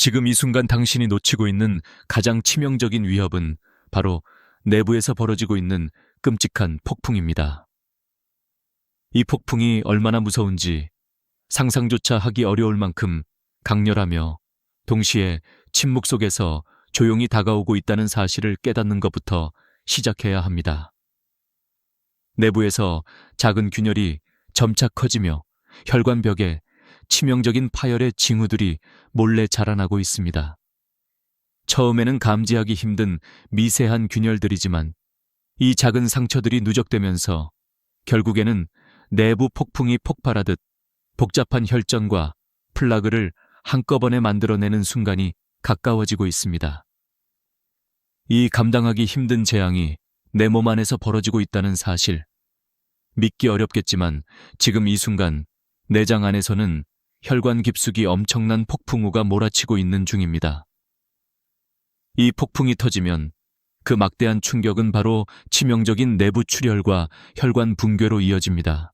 지금 이 순간 당신이 놓치고 있는 가장 치명적인 위협은 바로 내부에서 벌어지고 있는 끔찍한 폭풍입니다. 이 폭풍이 얼마나 무서운지 상상조차 하기 어려울 만큼 강렬하며 동시에 침묵 속에서 조용히 다가오고 있다는 사실을 깨닫는 것부터 시작해야 합니다. 내부에서 작은 균열이 점차 커지며 혈관벽에 치명적인 파열의 징후들이 몰래 자라나고 있습니다. 처음에는 감지하기 힘든 미세한 균열들이지만 이 작은 상처들이 누적되면서 결국에는 내부 폭풍이 폭발하듯 복잡한 혈전과 플라그를 한꺼번에 만들어내는 순간이 가까워지고 있습니다. 이 감당하기 힘든 재앙이 내 몸 안에서 벌어지고 있다는 사실. 믿기 어렵겠지만 지금 이 순간 내장 안에서는 혈관 깊숙이 엄청난 폭풍우가 몰아치고 있는 중입니다. 이 폭풍이 터지면 그 막대한 충격은 바로 치명적인 내부 출혈과 혈관 붕괴로 이어집니다.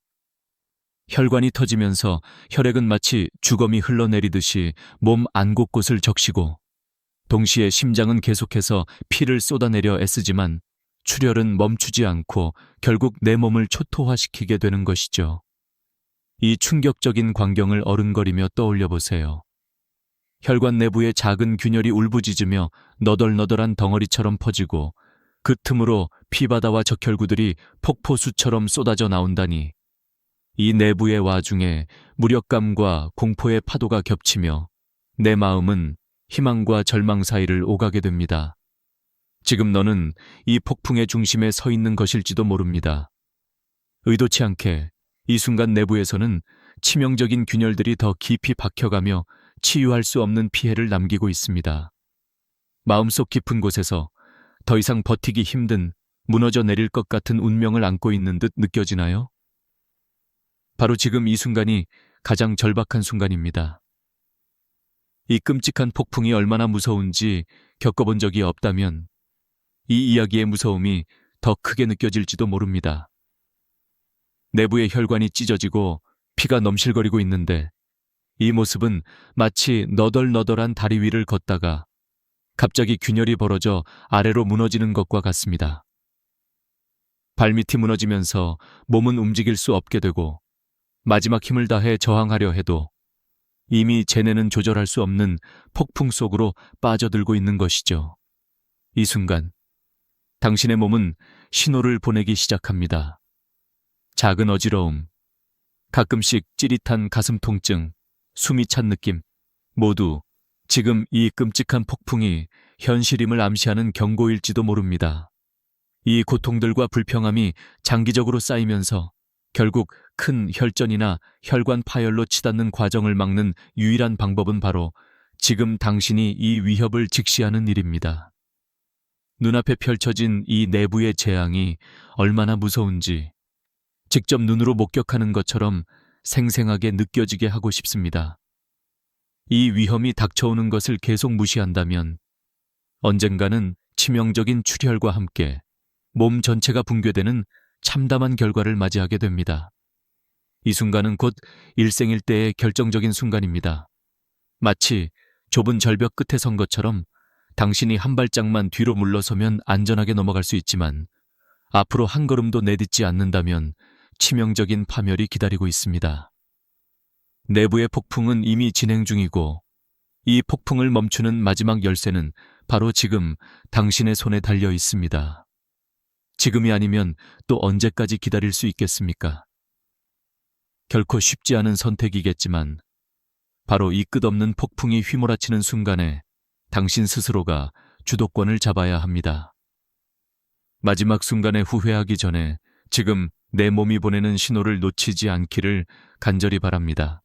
혈관이 터지면서 혈액은 마치 주검이 흘러내리듯이 몸 안 곳곳을 적시고 동시에 심장은 계속해서 피를 쏟아내려 애쓰지만 출혈은 멈추지 않고 결국 내 몸을 초토화시키게 되는 것이죠. 이 충격적인 광경을 어른거리며 떠올려 보세요. 혈관 내부의 작은 균열이 울부짖으며 너덜너덜한 덩어리처럼 퍼지고 그 틈으로 피바다와 적혈구들이 폭포수처럼 쏟아져 나온다니. 이 내부의 와중에 무력감과 공포의 파도가 겹치며 내 마음은 희망과 절망 사이를 오가게 됩니다. 지금 너는 이 폭풍의 중심에 서 있는 것일지도 모릅니다. 의도치 않게 이 순간 내부에서는 치명적인 균열들이 더 깊이 박혀가며 치유할 수 없는 피해를 남기고 있습니다. 마음속 깊은 곳에서 더 이상 버티기 힘든 무너져 내릴 것 같은 운명을 안고 있는 듯 느껴지나요? 바로 지금 이 순간이 가장 절박한 순간입니다. 이 끔찍한 폭풍이 얼마나 무서운지 겪어본 적이 없다면 이 이야기의 무서움이 더 크게 느껴질지도 모릅니다. 내부의 혈관이 찢어지고 피가 넘실거리고 있는데 이 모습은 마치 너덜너덜한 다리 위를 걷다가 갑자기 균열이 벌어져 아래로 무너지는 것과 같습니다. 발밑이 무너지면서 몸은 움직일 수 없게 되고 마지막 힘을 다해 저항하려 해도 이미 쟤네는 조절할 수 없는 폭풍 속으로 빠져들고 있는 것이죠. 이 순간 당신의 몸은 신호를 보내기 시작합니다. 작은 어지러움, 가끔씩 찌릿한 가슴 통증, 숨이 찬 느낌, 모두 지금 이 끔찍한 폭풍이 현실임을 암시하는 경고일지도 모릅니다. 이 고통들과 불평함이 장기적으로 쌓이면서 결국 큰 혈전이나 혈관 파열로 치닫는 과정을 막는 유일한 방법은 바로 지금 당신이 이 위협을 직시하는 일입니다. 눈앞에 펼쳐진 이 내부의 재앙이 얼마나 무서운지 직접 눈으로 목격하는 것처럼 생생하게 느껴지게 하고 싶습니다. 이 위험이 닥쳐오는 것을 계속 무시한다면 언젠가는 치명적인 출혈과 함께 몸 전체가 붕괴되는 참담한 결과를 맞이하게 됩니다. 이 순간은 곧 일생일대의 결정적인 순간입니다. 마치 좁은 절벽 끝에 선 것처럼 당신이 한 발짝만 뒤로 물러서면 안전하게 넘어갈 수 있지만 앞으로 한 걸음도 내딛지 않는다면 치명적인 파멸이 기다리고 있습니다. 내부의 폭풍은 이미 진행 중이고 이 폭풍을 멈추는 마지막 열쇠는 바로 지금 당신의 손에 달려 있습니다. 지금이 아니면 또 언제까지 기다릴 수 있겠습니까? 결코 쉽지 않은 선택이겠지만 바로 이 끝없는 폭풍이 휘몰아치는 순간에 당신 스스로가 주도권을 잡아야 합니다. 마지막 순간에 후회하기 전에 지금 내 몸이 보내는 신호를 놓치지 않기를 간절히 바랍니다.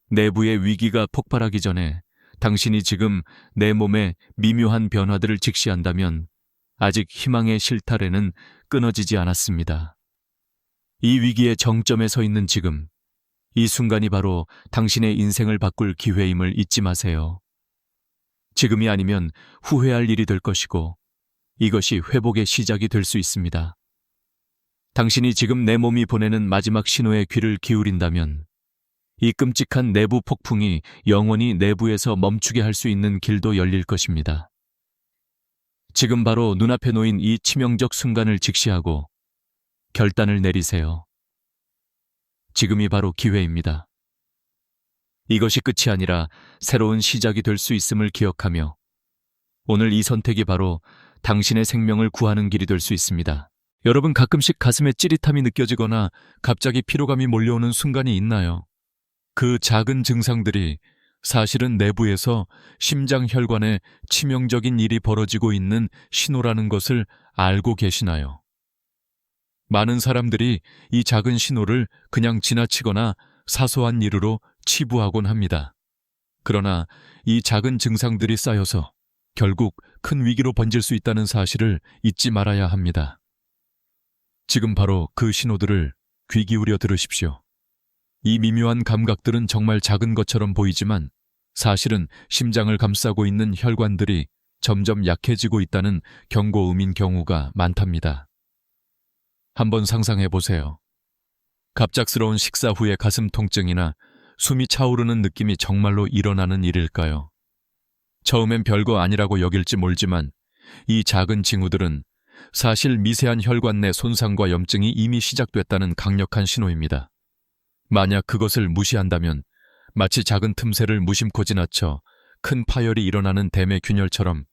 내부의 위기가 폭발하기 전에 당신이 지금 내 몸의 미묘한 변화들을 직시한다면 아직 희망의 실타래는 끊어지지 않았습니다. 이 위기의 정점에 서 있는 지금, 이 순간이 바로 당신의 인생을 바꿀 기회임을 잊지 마세요. 지금이 아니면 후회할 일이 될 것이고 이것이 회복의 시작이 될 수 있습니다. 당신이 지금 내 몸이 보내는 마지막 신호에 귀를 기울인다면 이 끔찍한 내부 폭풍이 영원히 내부에서 멈추게 할 수 있는 길도 열릴 것입니다. 지금 바로 눈앞에 놓인 이 치명적 순간을 직시하고 결단을 내리세요. 지금이 바로 기회입니다. 이것이 끝이 아니라 새로운 시작이 될 수 있음을 기억하며 오늘 이 선택이 바로 당신의 생명을 구하는 길이 될 수 있습니다. 여러분 가끔씩 가슴에 찌릿함이 느껴지거나 갑자기 피로감이 몰려오는 순간이 있나요? 그 작은 증상들이 사실은 내부에서 심장혈관에 치명적인 일이 벌어지고 있는 신호라는 것을 알고 계시나요? 많은 사람들이 이 작은 신호를 그냥 지나치거나 사소한 일으로 치부하곤 합니다. 그러나 이 작은 증상들이 쌓여서 결국 큰 위기로 번질 수 있다는 사실을 잊지 말아야 합니다. 지금 바로 그 신호들을 귀 기울여 들으십시오. 이 미묘한 감각들은 정말 작은 것처럼 보이지만 사실은 심장을 감싸고 있는 혈관들이 점점 약해지고 있다는 경고음인 경우가 많답니다. 한번 상상해 보세요. 갑작스러운 식사 후의 가슴 통증이나 숨이 차오르는 느낌이 정말로 일어나는 일일까요? 처음엔 별거 아니라고 여길지 몰지만 이 작은 징후들은 사실 미세한 혈관 내 손상과 염증이 이미 시작됐다는 강력한 신호입니다. 만약 그것을 무시한다면 마치 작은 틈새를 무심코 지나쳐 큰 파열이 일어나는 댐의 균열처럼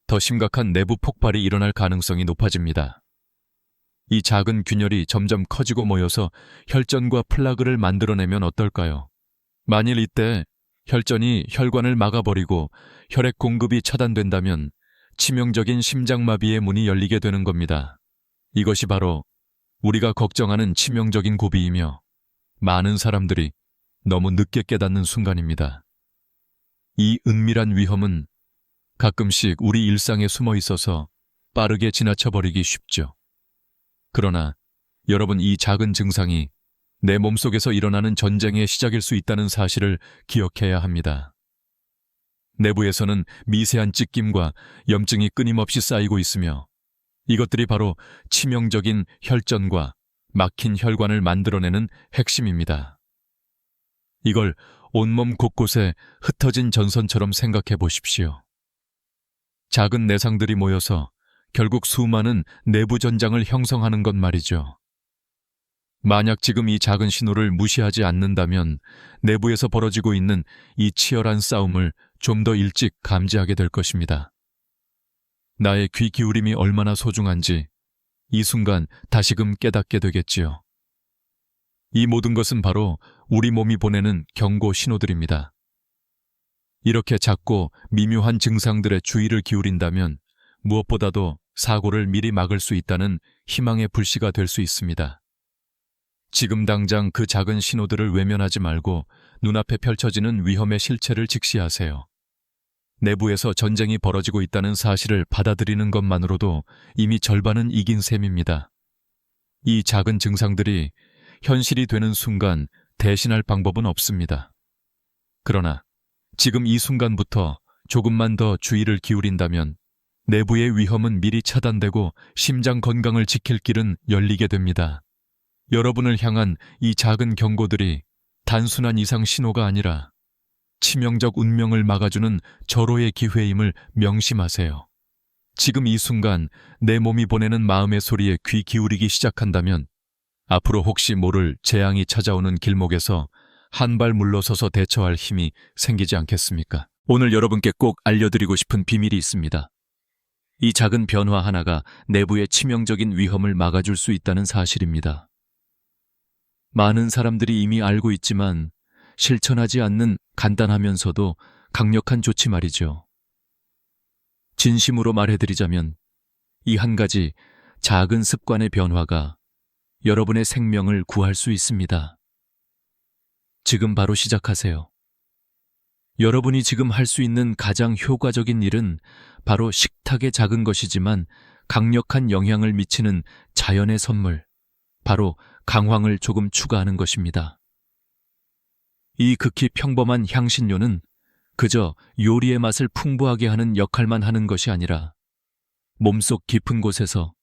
더 심각한 내부 폭발이 일어날 가능성이 높아집니다. 이 작은 균열이 점점 커지고 모여서 혈전과 플라그를 만들어내면 어떨까요? 만일 이때 혈전이 혈관을 막아버리고 혈액 공급이 차단된다면 치명적인 심장마비의 문이 열리게 되는 겁니다. 이것이 바로 우리가 걱정하는 치명적인 고비이며 많은 사람들이 너무 늦게 깨닫는 순간입니다. 이 은밀한 위험은 가끔씩 우리 일상에 숨어 있어서 빠르게 지나쳐버리기 쉽죠. 그러나 여러분 이 작은 증상이 내 몸속에서 일어나는 전쟁의 시작일 수 있다는 사실을 기억해야 합니다. 내부에서는 미세한 찢김과 염증이 끊임없이 쌓이고 있으며 이것들이 바로 치명적인 혈전과 막힌 혈관을 만들어내는 핵심입니다. 이걸 온몸 곳곳에 흩어진 전선처럼 생각해 보십시오. 작은 내상들이 모여서 결국 수많은 내부 전장을 형성하는 것 말이죠. 만약 지금 이 작은 신호를 무시하지 않는다면 내부에서 벌어지고 있는 이 치열한 싸움을 좀 더 일찍 감지하게 될 것입니다. 나의 귀 기울임이 얼마나 소중한지 이 순간 다시금 깨닫게 되겠지요. 이 모든 것은 바로 우리 몸이 보내는 경고 신호들입니다. 이렇게 작고 미묘한 증상들의 주의를 기울인다면 무엇보다도 사고를 미리 막을 수 있다는 희망의 불씨가 될 수 있습니다. 지금 당장 그 작은 신호들을 외면하지 말고 눈앞에 펼쳐지는 위험의 실체를 직시하세요. 내부에서 전쟁이 벌어지고 있다는 사실을 받아들이는 것만으로도 이미 절반은 이긴 셈입니다. 이 작은 증상들이 현실이 되는 순간 대신할 방법은 없습니다. 그러나 지금 이 순간부터 조금만 더 주의를 기울인다면 내부의 위험은 미리 차단되고 심장 건강을 지킬 길은 열리게 됩니다. 여러분을 향한 이 작은 경고들이 단순한 이상 신호가 아니라 치명적 운명을 막아주는 절호의 기회임을 명심하세요. 지금 이 순간 내 몸이 보내는 마음의 소리에 귀 기울이기 시작한다면 앞으로 혹시 모를 재앙이 찾아오는 길목에서 한 발 물러서서 대처할 힘이 생기지 않겠습니까? 오늘 여러분께 꼭 알려드리고 싶은 비밀이 있습니다. 이 작은 변화 하나가 내부의 치명적인 위험을 막아줄 수 있다는 사실입니다. 많은 사람들이 이미 알고 있지만 실천하지 않는 간단하면서도 강력한 조치 말이죠. 진심으로 말해드리자면 이 한 가지 작은 습관의 변화가 여러분의 생명을 구할 수 있습니다. 지금 바로 시작하세요. 여러분이 지금 할 수 있는 가장 효과적인 일은 바로 식탁의 작은 것이지만 강력한 영향을 미치는 자연의 선물, 바로 강황을 조금 추가하는 것입니다. 이 극히 평범한 향신료는 그저 요리의 맛을 풍부하게 하는 역할만 하는 것이 아니라 몸속 깊은 곳에서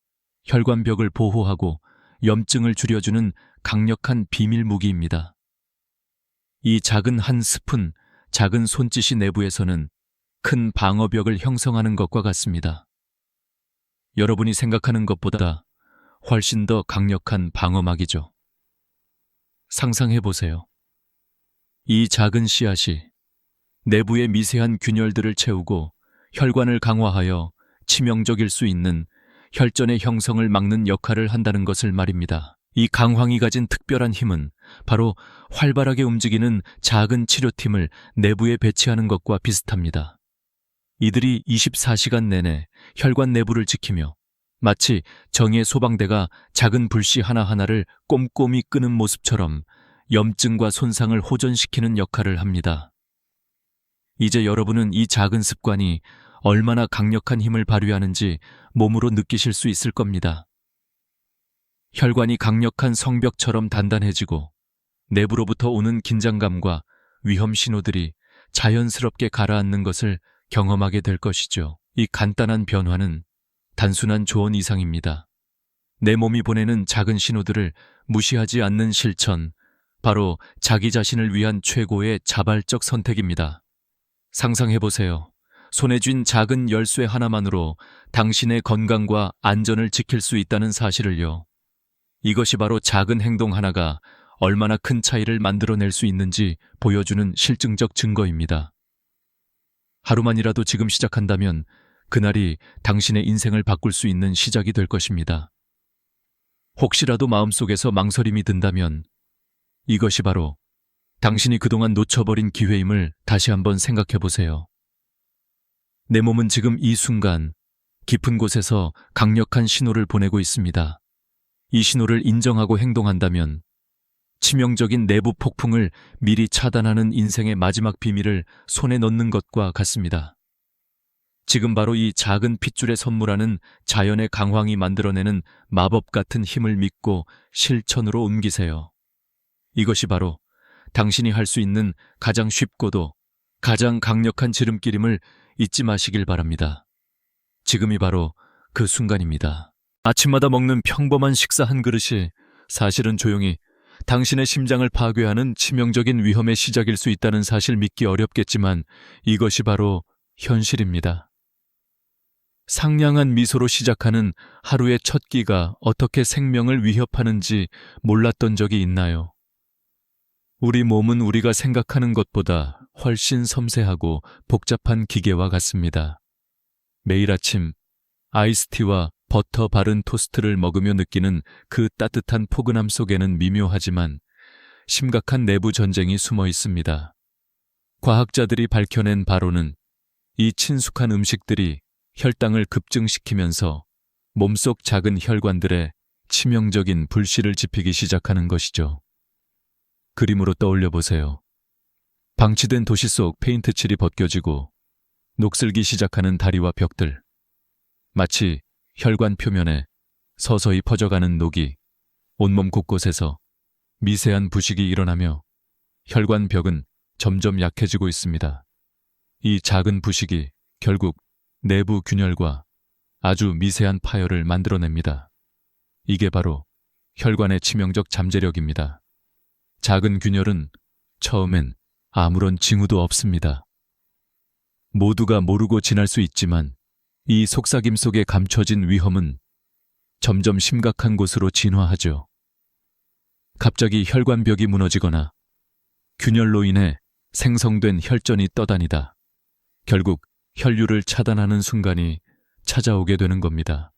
혈관벽을 보호하고 염증을 줄여주는 강력한 비밀 무기입니다. 이 작은 한 스푼, 작은 손짓이 내부에서는 큰 방어벽을 형성하는 것과 같습니다. 여러분이 생각하는 것보다 훨씬 더 강력한 방어막이죠. 상상해 보세요. 이 작은 씨앗이 내부의 미세한 균열들을 채우고 혈관을 강화하여 치명적일 수 있는 혈전의 형성을 막는 역할을 한다는 것을 말입니다. 이 강황이 가진 특별한 힘은 바로 활발하게 움직이는 작은 치료팀을 내부에 배치하는 것과 비슷합니다. 이들이 24시간 내내 혈관 내부를 지키며 마치 정의의 소방대가 작은 불씨 하나하나를 꼼꼼히 끄는 모습처럼 염증과 손상을 호전시키는 역할을 합니다. 이제 여러분은 이 작은 습관이 얼마나 강력한 힘을 발휘하는지 몸으로 느끼실 수 있을 겁니다. 혈관이 강력한 성벽처럼 단단해지고 내부로부터 오는 긴장감과 위험 신호들이 자연스럽게 가라앉는 것을 경험하게 될 것이죠. 이 간단한 변화는 단순한 조언 이상입니다. 내 몸이 보내는 작은 신호들을 무시하지 않는 실천, 바로 자기 자신을 위한 최고의 자발적 선택입니다. 상상해보세요. 손에 쥔 작은 열쇠 하나만으로 당신의 건강과 안전을 지킬 수 있다는 사실을요. 이것이 바로 작은 행동 하나가 얼마나 큰 차이를 만들어낼 수 있는지 보여주는 실증적 증거입니다. 하루만이라도 지금 시작한다면 그날이 당신의 인생을 바꿀 수 있는 시작이 될 것입니다. 혹시라도 마음속에서 망설임이 든다면 이것이 바로 당신이 그동안 놓쳐버린 기회임을 다시 한번 생각해 보세요. 내 몸은 지금 이 순간 깊은 곳에서 강력한 신호를 보내고 있습니다. 이 신호를 인정하고 행동한다면 치명적인 내부 폭풍을 미리 차단하는 인생의 마지막 비밀을 손에 넣는 것과 같습니다. 지금 바로 이 작은 핏줄에 선물하는 자연의 강황이 만들어내는 마법 같은 힘을 믿고 실천으로 옮기세요. 이것이 바로 당신이 할 수 있는 가장 쉽고도 가장 강력한 지름길임을 잊지 마시길 바랍니다. 지금이 바로 그 순간입니다. 아침마다 먹는 평범한 식사 한 그릇이 사실은 조용히 당신의 심장을 파괴하는 치명적인 위험의 시작일 수 있다는 사실 믿기 어렵겠지만 이것이 바로 현실입니다. 상냥한 미소로 시작하는 하루의 첫 끼가 어떻게 생명을 위협하는지 몰랐던 적이 있나요? 우리 몸은 우리가 생각하는 것보다 훨씬 섬세하고 복잡한 기계와 같습니다. 매일 아침 아이스티와 버터 바른 토스트를 먹으며 느끼는 그 따뜻한 포근함 속에는 미묘하지만 심각한 내부 전쟁이 숨어 있습니다. 과학자들이 밝혀낸 바로는 이 친숙한 음식들이 혈당을 급증시키면서 몸속 작은 혈관들에 치명적인 불씨를 지피기 시작하는 것이죠. 그림으로 떠올려 보세요. 방치된 도시 속 페인트 칠이 벗겨지고 녹슬기 시작하는 다리와 벽들. 마치 혈관 표면에 서서히 퍼져가는 녹이 온몸 곳곳에서 미세한 부식이 일어나며 혈관 벽은 점점 약해지고 있습니다. 이 작은 부식이 결국 내부 균열과 아주 미세한 파열을 만들어냅니다. 이게 바로 혈관의 치명적 잠재력입니다. 작은 균열은 처음엔 아무런 징후도 없습니다. 모두가 모르고 지날 수 있지만 이 속삭임 속에 감춰진 위험은 점점 심각한 곳으로 진화하죠. 갑자기 혈관벽이 무너지거나 균열로 인해 생성된 혈전이 떠다니다 결국 혈류를 차단하는 순간이 찾아오게 되는 겁니다.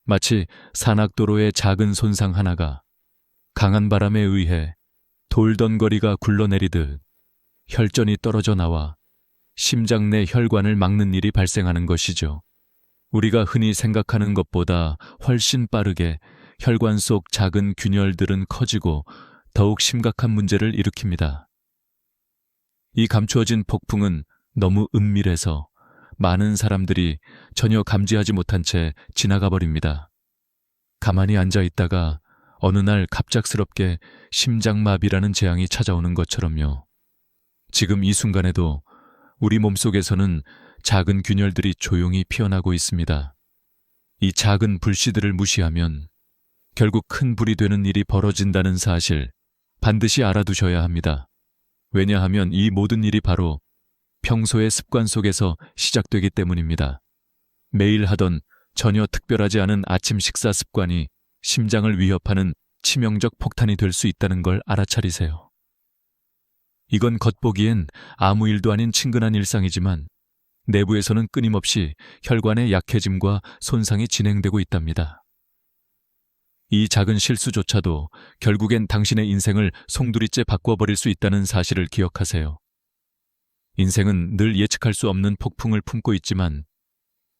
마치 산악도로의 작은 손상 하나가 강한 바람에 의해 돌던거리가 굴러내리듯 혈전이 떨어져 나와 심장 내 혈관을 막는 일이 발생하는 것이죠. 우리가 흔히 생각하는 것보다 훨씬 빠르게 혈관 속 작은 균열들은 커지고 더욱 심각한 문제를 일으킵니다. 이 감추어진 폭풍은 너무 은밀해서 많은 사람들이 전혀 감지하지 못한 채 지나가 버립니다. 가만히 앉아 있다가 어느 날 갑작스럽게 심장마비라는 재앙이 찾아오는 것처럼요. 지금 이 순간에도 우리 몸속에서는 작은 균열들이 조용히 피어나고 있습니다. 이 작은 불씨들을 무시하면 결국 큰 불이 되는 일이 벌어진다는 사실 반드시 알아두셔야 합니다. 왜냐하면 이 모든 일이 바로 평소의 습관 속에서 시작되기 때문입니다. 매일 하던 전혀 특별하지 않은 아침 식사 습관이 심장을 위협하는 치명적 폭탄이 될 수 있다는 걸 알아차리세요. 이건 겉보기엔 아무 일도 아닌 친근한 일상이지만 내부에서는 끊임없이 혈관의 약해짐과 손상이 진행되고 있답니다. 이 작은 실수조차도 결국엔 당신의 인생을 송두리째 바꿔버릴 수 있다는 사실을 기억하세요. 인생은 늘 예측할 수 없는 폭풍을 품고 있지만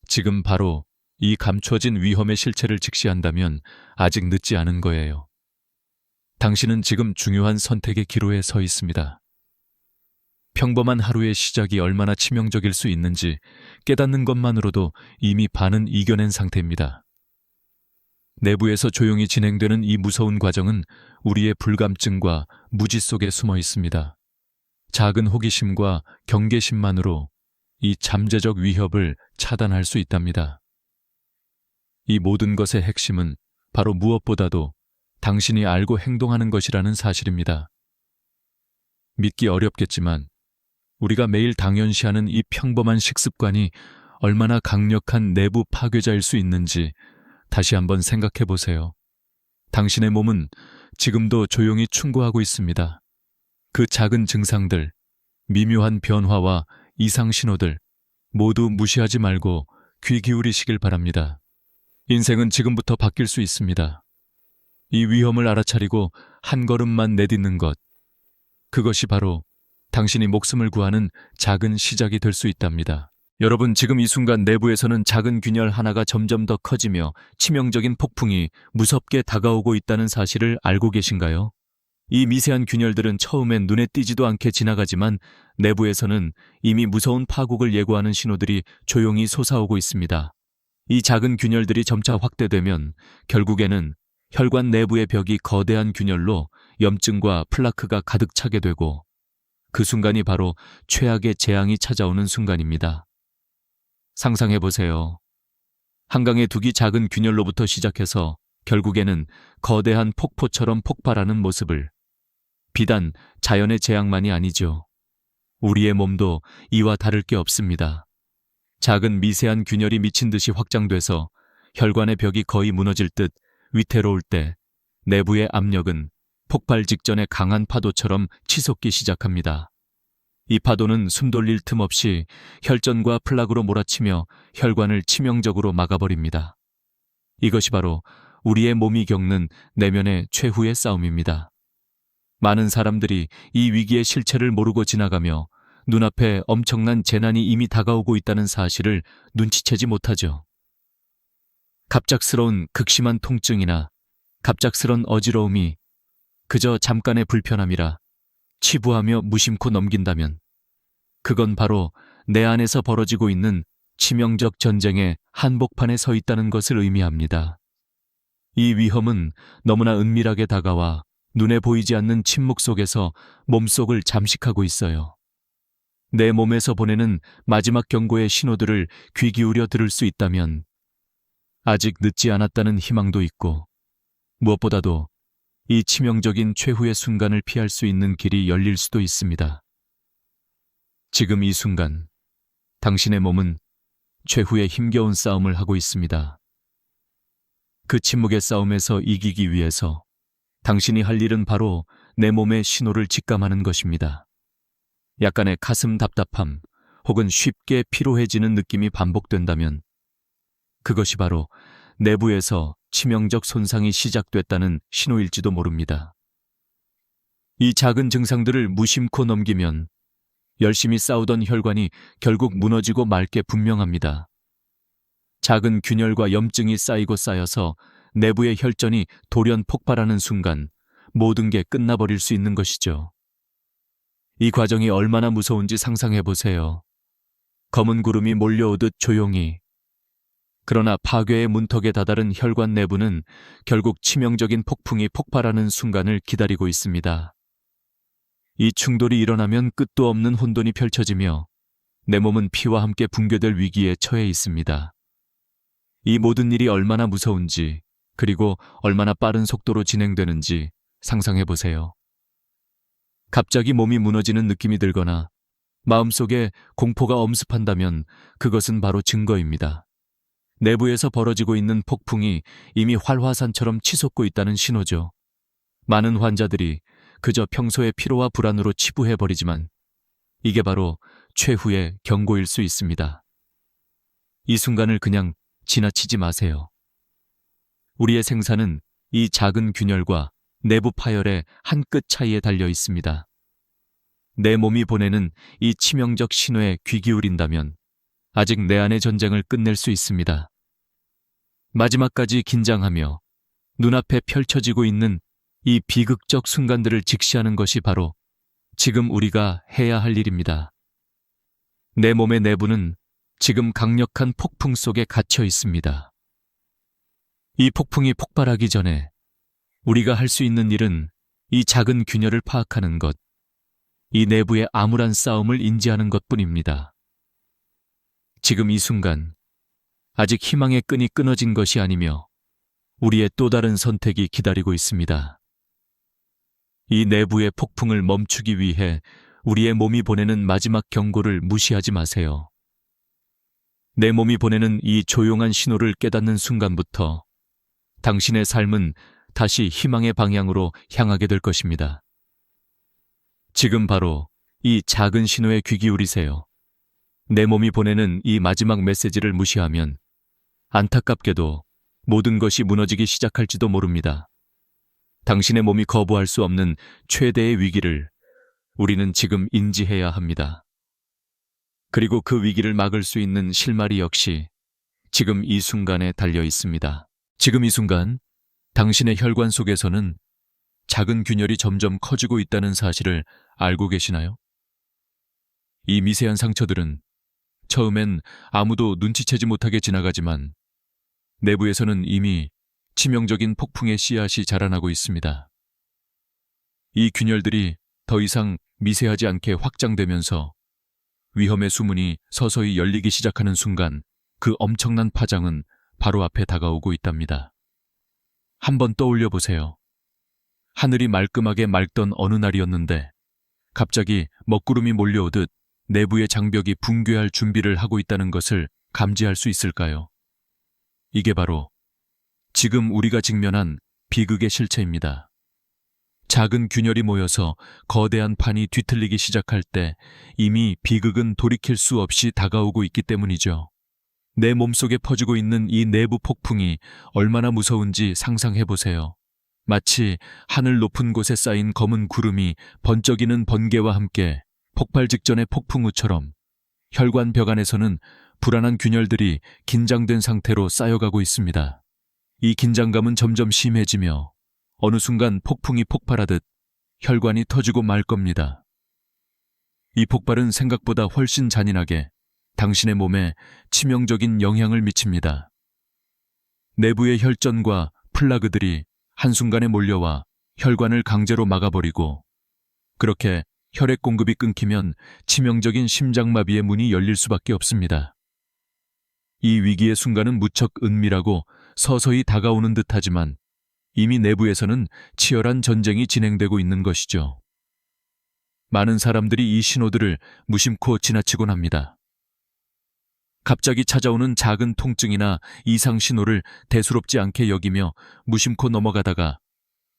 지금 바로 이 감춰진 위험의 실체를 직시한다면 아직 늦지 않은 거예요. 당신은 지금 중요한 선택의 기로에 서 있습니다. 평범한 하루의 시작이 얼마나 치명적일 수 있는지 깨닫는 것만으로도 이미 반은 이겨낸 상태입니다. 내부에서 조용히 진행되는 이 무서운 과정은 우리의 불감증과 무지 속에 숨어 있습니다. 작은 호기심과 경계심만으로 이 잠재적 위협을 차단할 수 있답니다. 이 모든 것의 핵심은 바로 무엇보다도 당신이 알고 행동하는 것이라는 사실입니다. 믿기 어렵겠지만 우리가 매일 당연시하는 이 평범한 식습관이 얼마나 강력한 내부 파괴자일 수 있는지 다시 한번 생각해 보세요. 당신의 몸은 지금도 조용히 충고하고 있습니다. 그 작은 증상들, 미묘한 변화와 이상 신호들 모두 무시하지 말고 귀 기울이시길 바랍니다. 인생은 지금부터 바뀔 수 있습니다. 이 위험을 알아차리고 한 걸음만 내딛는 것, 그것이 바로 당신이 목숨을 구하는 작은 시작이 될 수 있답니다. 여러분, 지금 이 순간 내부에서는 작은 균열 하나가 점점 더 커지며 치명적인 폭풍이 무섭게 다가오고 있다는 사실을 알고 계신가요? 이 미세한 균열들은 처음엔 눈에 띄지도 않게 지나가지만 내부에서는 이미 무서운 파국을 예고하는 신호들이 조용히 솟아오고 있습니다. 이 작은 균열들이 점차 확대되면 결국에는 혈관 내부의 벽이 거대한 균열로 염증과 플라크가 가득 차게 되고 그 순간이 바로 최악의 재앙이 찾아오는 순간입니다. 상상해보세요. 한강의 두기 작은 균열로부터 시작해서 결국에는 거대한 폭포처럼 폭발하는 모습을. 비단 자연의 재앙만이 아니죠. 우리의 몸도 이와 다를 게 없습니다. 작은 미세한 균열이 미친 듯이 확장돼서 혈관의 벽이 거의 무너질 듯 위태로울 때 내부의 압력은 폭발 직전의 강한 파도처럼 치솟기 시작합니다. 이 파도는 숨 돌릴 틈 없이 혈전과 플락으로 몰아치며 혈관을 치명적으로 막아버립니다. 이것이 바로 우리의 몸이 겪는 내면의 최후의 싸움입니다. 많은 사람들이 이 위기의 실체를 모르고 지나가며 눈앞에 엄청난 재난이 이미 다가오고 있다는 사실을 눈치채지 못하죠. 갑작스러운 극심한 통증이나 갑작스런 어지러움이 그저 잠깐의 불편함이라 치부하며 무심코 넘긴다면 그건 바로 내 안에서 벌어지고 있는 치명적 전쟁의 한복판에 서 있다는 것을 의미합니다. 이 위험은 너무나 은밀하게 다가와 눈에 보이지 않는 침묵 속에서 몸속을 잠식하고 있어요. 내 몸에서 보내는 마지막 경고의 신호들을 귀 기울여 들을 수 있다면 아직 늦지 않았다는 희망도 있고 무엇보다도 이 치명적인 최후의 순간을 피할 수 있는 길이 열릴 수도 있습니다. 지금 이 순간 당신의 몸은 최후의 힘겨운 싸움을 하고 있습니다. 그 침묵의 싸움에서 이기기 위해서 당신이 할 일은 바로 내 몸의 신호를 직감하는 것입니다. 약간의 가슴 답답함 혹은 쉽게 피로해지는 느낌이 반복된다면 그것이 바로 내부에서 치명적 손상이 시작됐다는 신호일지도 모릅니다. 이 작은 증상들을 무심코 넘기면 열심히 싸우던 혈관이 결국 무너지고 말 게 분명합니다. 작은 균열과 염증이 쌓이고 쌓여서 내부의 혈전이 돌연 폭발하는 순간 모든 게 끝나버릴 수 있는 것이죠. 이 과정이 얼마나 무서운지 상상해 보세요. 검은 구름이 몰려오듯 조용히. 그러나 파괴의 문턱에 다다른 혈관 내부는 결국 치명적인 폭풍이 폭발하는 순간을 기다리고 있습니다. 이 충돌이 일어나면 끝도 없는 혼돈이 펼쳐지며 내 몸은 피와 함께 붕괴될 위기에 처해 있습니다. 이 모든 일이 얼마나 무서운지 그리고 얼마나 빠른 속도로 진행되는지 상상해 보세요. 갑자기 몸이 무너지는 느낌이 들거나 마음속에 공포가 엄습한다면 그것은 바로 증거입니다. 내부에서 벌어지고 있는 폭풍이 이미 활화산처럼 치솟고 있다는 신호죠. 많은 환자들이 그저 평소의 피로와 불안으로 치부해버리지만 이게 바로 최후의 경고일 수 있습니다. 이 순간을 그냥 지나치지 마세요. 우리의 생사는 이 작은 균열과 내부 파열의 한 끗 차이에 달려 있습니다. 내 몸이 보내는 이 치명적 신호에 귀 기울인다면 아직 내 안의 전쟁을 끝낼 수 있습니다. 마지막까지 긴장하며 눈앞에 펼쳐지고 있는 이 비극적 순간들을 직시하는 것이 바로 지금 우리가 해야 할 일입니다. 내 몸의 내부는 지금 강력한 폭풍 속에 갇혀 있습니다. 이 폭풍이 폭발하기 전에 우리가 할 수 있는 일은 이 작은 균열을 파악하는 것, 이 내부의 암울한 싸움을 인지하는 것뿐입니다. 지금 이 순간, 아직 희망의 끈이 끊어진 것이 아니며 우리의 또 다른 선택이 기다리고 있습니다. 이 내부의 폭풍을 멈추기 위해 우리의 몸이 보내는 마지막 경고를 무시하지 마세요. 내 몸이 보내는 이 조용한 신호를 깨닫는 순간부터 당신의 삶은 다시 희망의 방향으로 향하게 될 것입니다. 지금 바로 이 작은 신호에 귀 기울이세요. 내 몸이 보내는 이 마지막 메시지를 무시하면 안타깝게도 모든 것이 무너지기 시작할지도 모릅니다. 당신의 몸이 거부할 수 없는 최대의 위기를 우리는 지금 인지해야 합니다. 그리고 그 위기를 막을 수 있는 실마리 역시 지금 이 순간에 달려 있습니다. 지금 이 순간 당신의 혈관 속에서는 작은 균열이 점점 커지고 있다는 사실을 알고 계시나요? 이 미세한 상처들은 처음엔 아무도 눈치채지 못하게 지나가지만 내부에서는 이미 치명적인 폭풍의 씨앗이 자라나고 있습니다. 이 균열들이 더 이상 미세하지 않게 확장되면서 위험의 수문이 서서히 열리기 시작하는 순간 그 엄청난 파장은 바로 앞에 다가오고 있답니다. 한번 떠올려 보세요. 하늘이 말끔하게 맑던 어느 날이었는데 갑자기 먹구름이 몰려오듯 내부의 장벽이 붕괴할 준비를 하고 있다는 것을 감지할 수 있을까요? 이게 바로 지금 우리가 직면한 비극의 실체입니다. 작은 균열이 모여서 거대한 판이 뒤틀리기 시작할 때 이미 비극은 돌이킬 수 없이 다가오고 있기 때문이죠. 내 몸속에 퍼지고 있는 이 내부 폭풍이 얼마나 무서운지 상상해 보세요. 마치 하늘 높은 곳에 쌓인 검은 구름이 번쩍이는 번개와 함께 폭발 직전의 폭풍우처럼 혈관 벽 안에서는 불안한 균열들이 긴장된 상태로 쌓여가고 있습니다. 이 긴장감은 점점 심해지며 어느 순간 폭풍이 폭발하듯 혈관이 터지고 말 겁니다. 이 폭발은 생각보다 훨씬 잔인하게 당신의 몸에 치명적인 영향을 미칩니다. 내부의 혈전과 플라그들이 한순간에 몰려와 혈관을 강제로 막아버리고 그렇게 혈액 공급이 끊기면 치명적인 심장마비의 문이 열릴 수밖에 없습니다. 이 위기의 순간은 무척 은밀하고 서서히 다가오는 듯하지만 이미 내부에서는 치열한 전쟁이 진행되고 있는 것이죠. 많은 사람들이 이 신호들을 무심코 지나치곤 합니다. 갑자기 찾아오는 작은 통증이나 이상 신호를 대수롭지 않게 여기며 무심코 넘어가다가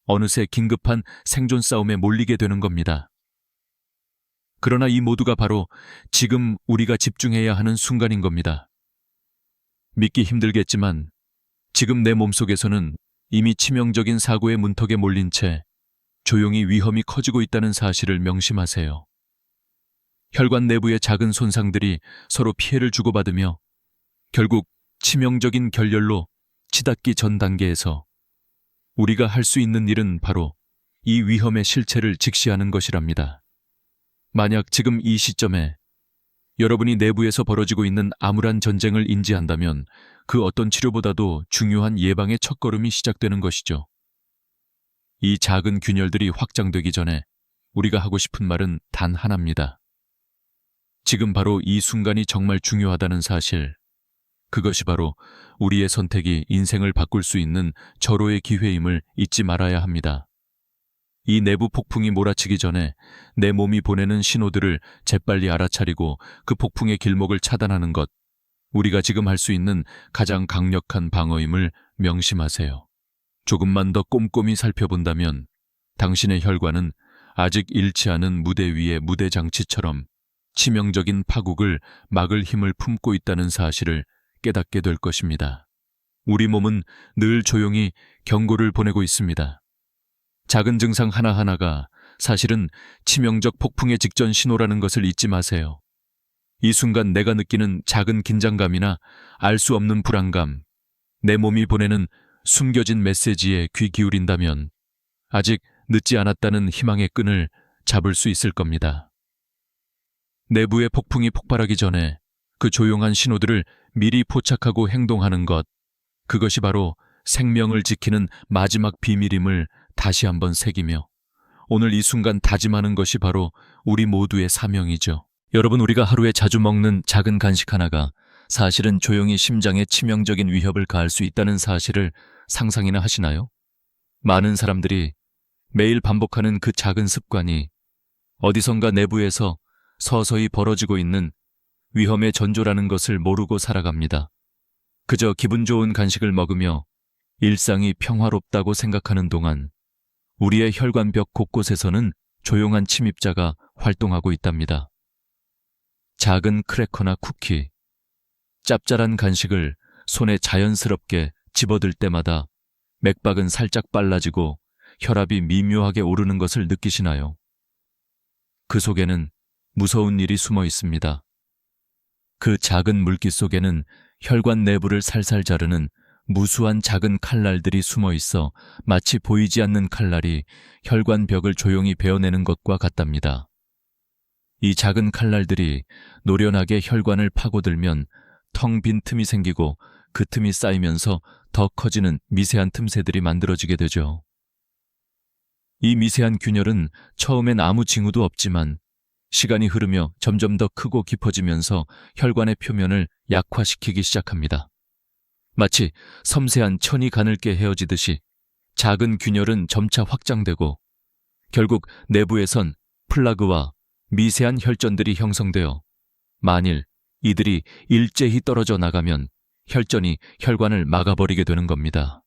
어느새 긴급한 생존 싸움에 몰리게 되는 겁니다. 그러나 이 모두가 바로 지금 우리가 집중해야 하는 순간인 겁니다. 믿기 힘들겠지만 지금 내 몸속에서는 이미 치명적인 사고의 문턱에 몰린 채 조용히 위험이 커지고 있다는 사실을 명심하세요. 혈관 내부의 작은 손상들이 서로 피해를 주고받으며 결국 치명적인 결렬로 치닫기 전 단계에서 우리가 할 수 있는 일은 바로 이 위험의 실체를 직시하는 것이랍니다. 만약 지금 이 시점에 여러분이 내부에서 벌어지고 있는 암울한 전쟁을 인지한다면 그 어떤 치료보다도 중요한 예방의 첫걸음이 시작되는 것이죠. 이 작은 균열들이 확장되기 전에 우리가 하고 싶은 말은 단 하나입니다. 지금 바로 이 순간이 정말 중요하다는 사실, 그것이 바로 우리의 선택이 인생을 바꿀 수 있는 절호의 기회임을 잊지 말아야 합니다. 이 내부 폭풍이 몰아치기 전에 내 몸이 보내는 신호들을 재빨리 알아차리고 그 폭풍의 길목을 차단하는 것, 우리가 지금 할 수 있는 가장 강력한 방어임을 명심하세요. 조금만 더 꼼꼼히 살펴본다면 당신의 혈관은 아직 잃지 않은 무대 위의 무대 장치처럼 치명적인 파국을 막을 힘을 품고 있다는 사실을 깨닫게 될 것입니다. 우리 몸은 늘 조용히 경고를 보내고 있습니다. 작은 증상 하나하나가 사실은 치명적 폭풍의 직전 신호라는 것을 잊지 마세요. 이 순간 내가 느끼는 작은 긴장감이나 알 수 없는 불안감, 내 몸이 보내는 숨겨진 메시지에 귀 기울인다면 아직 늦지 않았다는 희망의 끈을 잡을 수 있을 겁니다. 내부의 폭풍이 폭발하기 전에 그 조용한 신호들을 미리 포착하고 행동하는 것, 그것이 바로 생명을 지키는 마지막 비밀임을 다시 한번 새기며 오늘 이 순간 다짐하는 것이 바로 우리 모두의 사명이죠. 여러분, 우리가 하루에 자주 먹는 작은 간식 하나가 사실은 조용히 심장에 치명적인 위협을 가할 수 있다는 사실을 상상이나 하시나요? 많은 사람들이 매일 반복하는 그 작은 습관이 어디선가 내부에서 서서히 벌어지고 있는 위험의 전조라는 것을 모르고 살아갑니다. 그저 기분 좋은 간식을 먹으며 일상이 평화롭다고 생각하는 동안 우리의 혈관벽 곳곳에서는 조용한 침입자가 활동하고 있답니다. 작은 크래커나 쿠키, 짭짤한 간식을 손에 자연스럽게 집어들 때마다 맥박은 살짝 빨라지고 혈압이 미묘하게 오르는 것을 느끼시나요? 그 속에는 무서운 일이 숨어 있습니다. 그 작은 물기 속에는 혈관 내부를 살살 자르는 무수한 작은 칼날들이 숨어 있어 마치 보이지 않는 칼날이 혈관벽을 조용히 베어내는 것과 같답니다. 이 작은 칼날들이 노련하게 혈관을 파고들면 텅 빈 틈이 생기고 그 틈이 쌓이면서 더 커지는 미세한 틈새들이 만들어지게 되죠. 이 미세한 균열은 처음엔 아무 징후도 없지만 시간이 흐르며 점점 더 크고 깊어지면서 혈관의 표면을 약화시키기 시작합니다. 마치 섬세한 천이 가늘게 헤어지듯이 작은 균열은 점차 확장되고 결국 내부에선 플라그와 미세한 혈전들이 형성되어 만일 이들이 일제히 떨어져 나가면 혈전이 혈관을 막아버리게 되는 겁니다.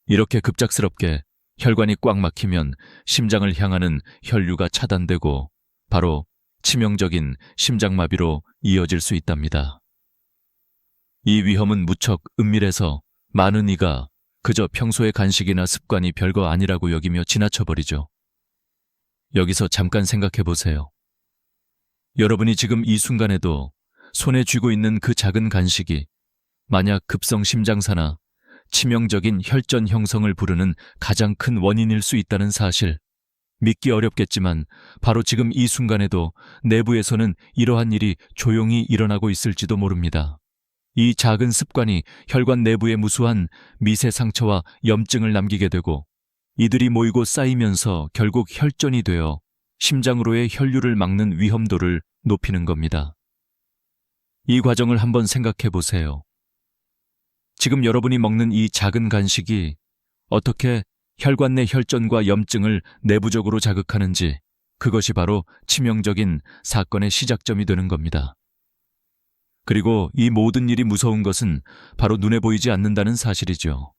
이렇게 급작스럽게 혈관이 꽉 막히면 심장을 향하는 혈류가 차단되고 바로 치명적인 심장마비로 이어질 수 있답니다. 이 위험은 무척 은밀해서 많은 이가 그저 평소의 간식이나 습관이 별거 아니라고 여기며 지나쳐버리죠. 여기서 잠깐 생각해 보세요. 여러분이 지금 이 순간에도 손에 쥐고 있는 그 작은 간식이 만약 급성 심장사나 치명적인 혈전 형성을 부르는 가장 큰 원인일 수 있다는 사실, 믿기 어렵겠지만 바로 지금 이 순간에도 내부에서는 이러한 일이 조용히 일어나고 있을지도 모릅니다. 이 작은 습관이 혈관 내부에 무수한 미세 상처와 염증을 남기게 되고 이들이 모이고 쌓이면서 결국 혈전이 되어 심장으로의 혈류를 막는 위험도를 높이는 겁니다. 이 과정을 한번 생각해 보세요. 지금 여러분이 먹는 이 작은 간식이 어떻게 혈관 내 혈전과 염증을 내부적으로 자극하는지, 그것이 바로 치명적인 사건의 시작점이 되는 겁니다. 그리고 이 모든 일이 무서운 것은 바로 눈에 보이지 않는다는 사실이죠.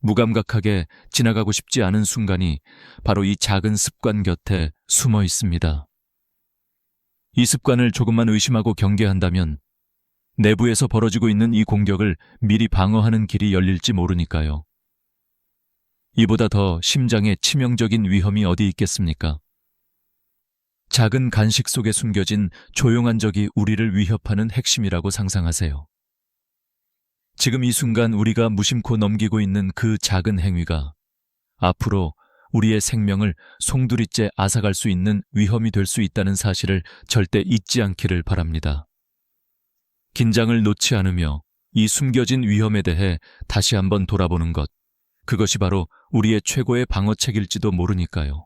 무감각하게 지나가고 싶지 않은 순간이 바로 이 작은 습관 곁에 숨어 있습니다. 이 습관을 조금만 의심하고 경계한다면 내부에서 벌어지고 있는 이 공격을 미리 방어하는 길이 열릴지 모르니까요. 이보다 더 심장에 치명적인 위험이 어디 있겠습니까? 작은 간식 속에 숨겨진 조용한 적이 우리를 위협하는 핵심이라고 상상하세요. 지금 이 순간 우리가 무심코 넘기고 있는 그 작은 행위가 앞으로 우리의 생명을 송두리째 앗아갈 수 있는 위험이 될 수 있다는 사실을 절대 잊지 않기를 바랍니다. 긴장을 놓지 않으며 이 숨겨진 위험에 대해 다시 한번 돌아보는 것, 그것이 바로 우리의 최고의 방어책일지도 모르니까요.